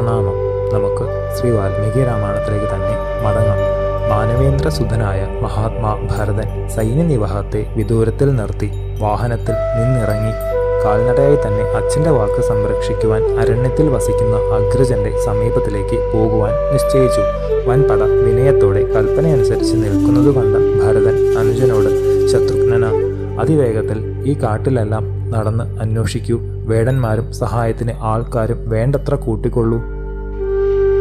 പ്രണാമം. നമുക്ക് ശ്രീ വാൽമീകി രാമായണത്തിലേക്ക് തന്നെ മടങ്ങാം. മാനവേന്ദ്ര സുധനായ മഹാത്മാ ഭരതൻ സൈന്യനിവാഹത്തെ വിദൂരത്തിൽ നിർത്തി വാഹനത്തിൽ നിന്നിറങ്ങി കാൽനടയായി തന്നെ അച്ഛൻ്റെ വാക്ക് സംരക്ഷിക്കുവാൻ അരണ്യത്തിൽ വസിക്കുന്ന അഗ്രജന്റെ സമീപത്തിലേക്ക് പോകുവാൻ നിശ്ചയിച്ചു. വൻപട വിനയത്തോടെ കൽപ്പനയനുസരിച്ച് നിൽക്കുന്നത് കണ്ട ഭരതൻ അനുജനോട്, ശത്രുഘ്നന, അതിവേഗത്തിൽ ഈ കാട്ടിലെല്ലാം നടന്ന് അന്വേഷിക്കൂ. വേടന്മാരും സഹായത്തിന് ആൾക്കാരും വേണ്ടത്ര കൂട്ടിക്കൊള്ളൂ.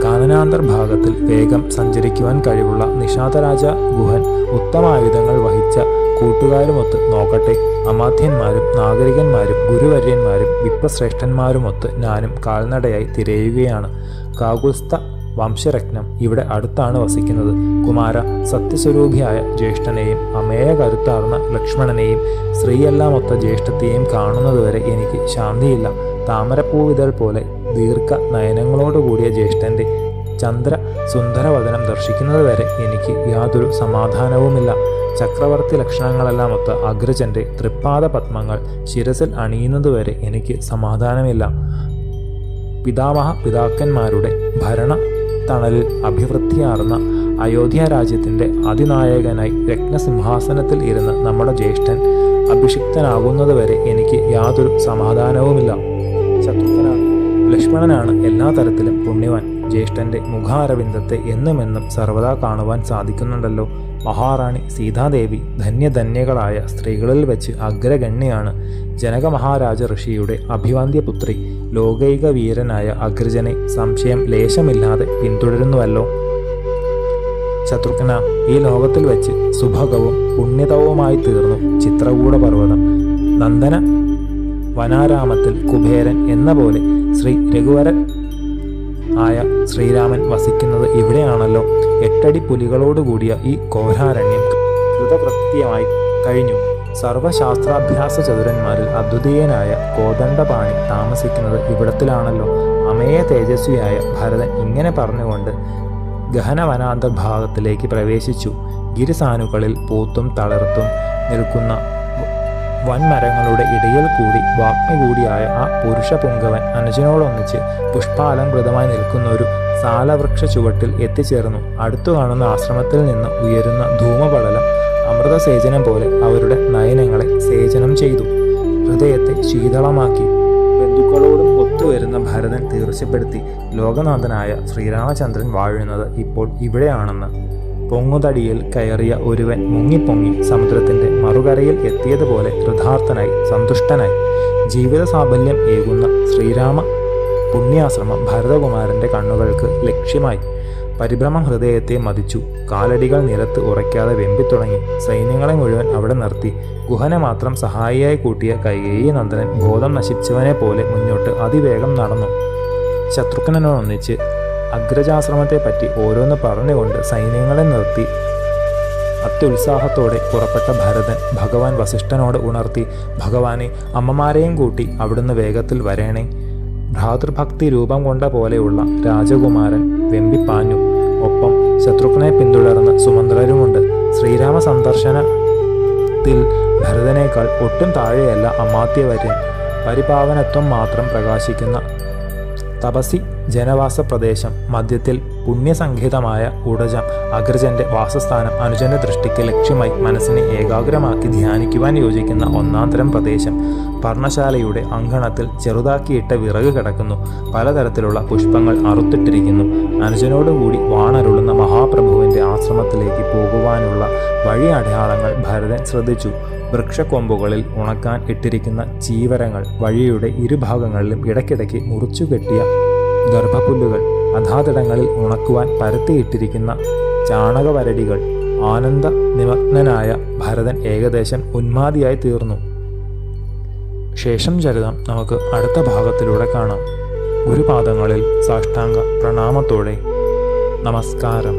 കാനനാന്തർഭാഗത്തിൽ വേഗം സഞ്ചരിക്കുവാൻ കഴിവുള്ള നിഷാദരാജ ഗുഹൻ ഉത്തമായുധങ്ങൾ വഹിച്ച കൂട്ടുകാരുമൊത്ത് നോക്കട്ടെ. അമാത്യന്മാരും നാഗരികന്മാരും ഗുരുവര്യന്മാരും വിപ്രശ്രേഷ്ഠന്മാരുമൊത്ത് ഞാനും കാൽനടയായി തിരയുകയാണ്. കാകുൽസ്ഥ വംശരത്നം ഇവിടെ അടുത്താണ് വസിക്കുന്നത്. കുമാര, സത്യസ്വരൂപിയായ ജ്യേഷ്ഠനെയും അമേയ കരുത്താർന്ന ലക്ഷ്മണനെയും സ്ത്രീയെല്ലാമൊത്ത ജ്യേഷ്ഠത്തെയും കാണുന്നതുവരെ എനിക്ക് ശാന്തിയില്ല. താമരപ്പൂവിതൾ പോലെ ദീർഘ നയനങ്ങളോടുകൂടിയ ജ്യേഷ്ഠൻ്റെ ചന്ദ്ര സുന്ദരവദനം ദർശിക്കുന്നതുവരെ എനിക്ക് യാതൊരു സമാധാനവുമില്ല. ചക്രവർത്തി ലക്ഷണങ്ങളെല്ലാമൊത്ത അഗ്രജൻ്റെ തൃപ്പാദ പത്മങ്ങൾ ശിരസിൽ അണിയുന്നതുവരെ എനിക്ക് സമാധാനമില്ല. പിതാക്കന്മാരുടെ ഭരണ തണലിൽ അഭിവൃദ്ധിയാർന്ന അയോധ്യ രാജ്യത്തിൻ്റെ അതിനായകനായി രത്നസിംഹാസനത്തിൽ ഇരുന്ന് നമ്മുടെ ജ്യേഷ്ഠൻ അഭിഷിക്തനാകുന്നതുവരെ എനിക്ക് യാതൊരു സമാധാനവുമില്ല. ശത്രുഘ്നനാണ്, ലക്ഷ്മണനാണ് എല്ലാ തരത്തിലും പുണ്യവാൻ. ജ്യേഷ്ഠൻ്റെ മുഖാരവിന്ദത്തെ എന്നുമെന്നും സർവദാ കാണുവാൻ സാധിക്കുന്നുണ്ടല്ലോ. മഹാറാണി സീതാദേവി ധന്യധന്യകളായ സ്ത്രീകളിൽ വെച്ച് അഗ്രഗണ്യാണ്. ജനക മഹാരാജ ഋഷിയുടെ അഭിവാദ്യപുത്രി ലോകൈക വീരനായ അഗ്രജനെ സംശയം ലേശമില്ലാതെ പിന്തുടരുന്നുവല്ലോ. ശത്രുഘ്ന, ഈ ലോകത്തിൽ വെച്ച് സുഭഗവും പുണ്യതവുമായി തീർന്നു ചിത്രകൂട പർവ്വതം. നന്ദന വനാരാമത്തിൽ കുബേരൻ എന്ന പോലെ ശ്രീ രഘുവരൻ ആയ ശ്രീരാമൻ വസിക്കുന്നത് ഇവിടെയാണല്ലോ. 8 അടി പുലികളോടുകൂടിയ ഈ ഘോരാരണ്യം കൃതകൃത്യമായി കഴിഞ്ഞു. സർവശാസ്ത്രാഭ്യാസ ചതുരന്മാരിൽ അദ്വിതീയനായ കോദണ്ഡപാണി താമസിക്കുന്നത് ഇവിടത്തിലാണല്ലോ. അമേയ തേജസ്വിയായ ഭരതൻ ഇങ്ങനെ പറഞ്ഞുകൊണ്ട് ഗഹന വനാന്തർഭാഗത്തിലേക്ക് പ്രവേശിച്ചു. ഗിരിസാനുക്കളിൽ പൂത്തും തളർത്തും നിൽക്കുന്ന വൻമരങ്ങളുടെ ഇടയിൽ കൂടി വാഗ്മി കൂടിയായ ആ പുരുഷ പുങ്കവൻ അനുജനോടൊന്നിച്ച് പുഷ്പാലംകൃതമായി നിൽക്കുന്ന ഒരു സാലവൃക്ഷ ചുവട്ടിൽ എത്തിച്ചേർന്നു. അടുത്തു കാണുന്ന ആശ്രമത്തിൽ നിന്ന് ഉയരുന്ന ധൂമപടലം അമൃതസേചനം പോലെ അവരുടെ നയനങ്ങളെ സേചനം ചെയ്തു, ഹൃദയത്തെ ശീതളമാക്കി. ബന്ധുക്കളോടും ഒത്തുവരുന്ന ഭരതൻ തീർച്ചപ്പെടുത്തി ലോകനാഥനായ ശ്രീരാമചന്ദ്രൻ വാഴുന്നത് ഇപ്പോൾ ഇവിടെയാണെന്ന്. പൊങ്ങുതടിയിൽ കയറിയ ഒരുവൻ മുങ്ങിപ്പൊങ്ങി സമുദ്രത്തിൻ്റെ മറുകരയിൽ എത്തിയതുപോലെ കൃതാർത്ഥനായി സന്തുഷ്ടനായി ജീവിത സാഫല്യം ഏകുന്ന ശ്രീരാമ പുണ്യാശ്രമം ഭരതകുമാരൻ്റെ കണ്ണുകൾക്ക് ലക്ഷ്യമായി. പരിഭ്രമം ഹൃദയത്തെ മതിച്ചു. കാലടികൾ നിലത്ത് ഉറയ്ക്കാതെ വെമ്പിത്തുടങ്ങി. സൈന്യങ്ങളെ മുഴുവൻ അവിടെ നിർത്തി ഗുഹനെ മാത്രം സഹായിയായി കൂട്ടിയ കൈകേയി നന്ദനൻ ബോധം നശിച്ചവനെ പോലെ മുന്നോട്ട് അതിവേഗം നടന്നു. ശത്രുഘ്നനോടൊന്നിച്ച് അഗ്രജാശ്രമത്തെപ്പറ്റി ഓരോന്ന് പറഞ്ഞുകൊണ്ട് സൈന്യങ്ങളെ നിർത്തി അത്യുത്സാഹത്തോടെ പുറപ്പെട്ട ഭരതൻ ഭഗവാൻ വസിഷ്ഠനോട് ഉണർത്തി, ഭഗവാനെ, അമ്മമാരെയും കൂട്ടി അവിടുന്ന് വേഗത്തിൽ വരേണേ. ഭ്രാതൃഭക്തി രൂപം കൊണ്ട പോലെയുള്ള രാജകുമാരൻ വെമ്പിപ്പാഞ്ഞു. ഒപ്പം ശത്രുഘ്നെ പിന്തുടർന്ന് സുമന്ത്രരുമുണ്ട്. ശ്രീരാമ സന്ദർശനത്തിൽ ഭരതനേക്കാൾ ഒട്ടും താഴെയല്ല അമാത്യവര്യൻ. പരിപാവനത്വം മാത്രം പ്രകാശിക്കുന്ന തപസി ജനവാസ പ്രദേശം, മധ്യത്തിൽ പുണ്യസംഹിതമായ ഉടജം അഗ്രജന്റെ വാസസ്ഥാനം. അനുജന്റെ ദൃഷ്ടിക്ക് ലക്ഷ്യമായി മനസ്സിനെ ഏകാഗ്രമാക്കി ധ്യാനിക്കുവാൻ യോജിക്കുന്ന ഒന്നാന്തരം പ്രദേശം. പർണശാലയുടെ അങ്കണത്തിൽ ചെറുതാക്കിയിട്ട വിറക് കിടക്കുന്നു. പലതരത്തിലുള്ള പുഷ്പങ്ങൾ അറുത്തിട്ടിരിക്കുന്നു. അനുജനോടുകൂടി വാണരുളുന്ന മഹാപ്രഭുവിൻ്റെ ആശ്രമത്തിലേക്ക് പോകുവാനുള്ള വഴി അടയാളങ്ങൾ ഭരതൻ ശ്രദ്ധിച്ചു. വൃക്ഷക്കൊമ്പുകളിൽ ഉണക്കാൻ ഇട്ടിരിക്കുന്ന ചീവരങ്ങൾ, വഴിയുടെ ഇരുഭാഗങ്ങളിലും ഇടയ്ക്കിടയ്ക്ക് മുറിച്ചുകെട്ടിയ ഗർഭപുല്ലുകൾ, അധാതിടങ്ങളിൽ ഉണക്കുവാൻ പരത്തിയിട്ടിരിക്കുന്ന ചാണകവരടികൾ. ആനന്ദ നിമഗ്നനായ ഭരതൻ ഏകദേശം ഉന്മാദിയായി തീർന്നു. ശേഷം ചരിതം നമുക്ക് അടുത്ത ഭാഗത്തിലൂടെ കാണാം. ഗുരുപാദങ്ങളിൽ സാഷ്ടാംഗ പ്രണാമത്തോടെ നമസ്കാരം.